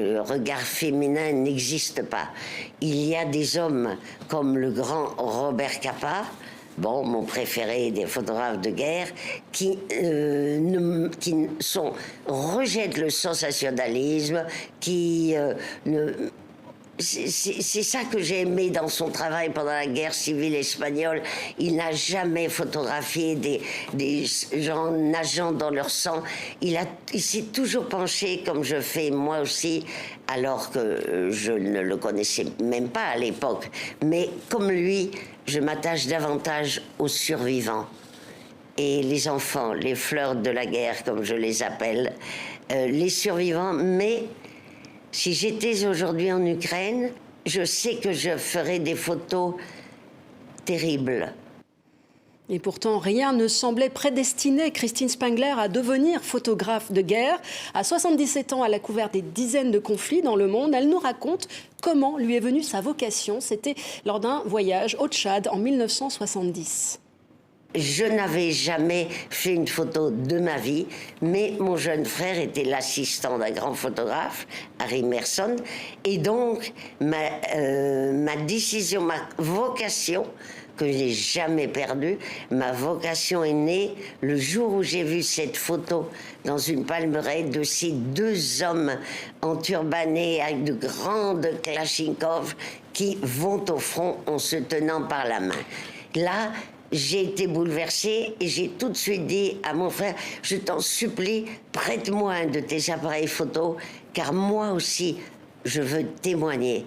Le regard féminin n'existe pas. Il y a des hommes comme le grand Robert Capa, bon, mon préféré des photographes de guerre, qui rejettent le sensationnalisme, c'est ça que j'ai aimé dans son travail pendant la guerre civile espagnole. Il n'a jamais photographié des gens nageant dans leur sang. Il s'est toujours penché, comme je fais moi aussi, alors que je ne le connaissais même pas à l'époque. Mais comme lui, je m'attache davantage aux survivants. Et les enfants, les fleurs de la guerre, comme je les appelle, les survivants, mais si j'étais aujourd'hui en Ukraine, je sais que je ferais des photos terribles. Et pourtant, rien ne semblait prédestiner Christine Spengler à devenir photographe de guerre. À 77 ans, elle a couvert des dizaines de conflits dans le monde. Elle nous raconte comment lui est venue sa vocation. C'était lors d'un voyage au Tchad en 1970. Je n'avais jamais fait une photo de ma vie, mais mon jeune frère était l'assistant d'un grand photographe, Harry Merson, et donc ma décision, ma vocation, que je n'ai jamais perdue, ma vocation est née le jour où j'ai vu cette photo dans une palmeraie de ces deux hommes enturbanés avec de grandes Kalachnikov qui vont au front en se tenant par la main. Là, j'ai été bouleversée et j'ai tout de suite dit à mon frère, je t'en supplie, prête-moi un de tes appareils photo, car moi aussi, je veux témoigner.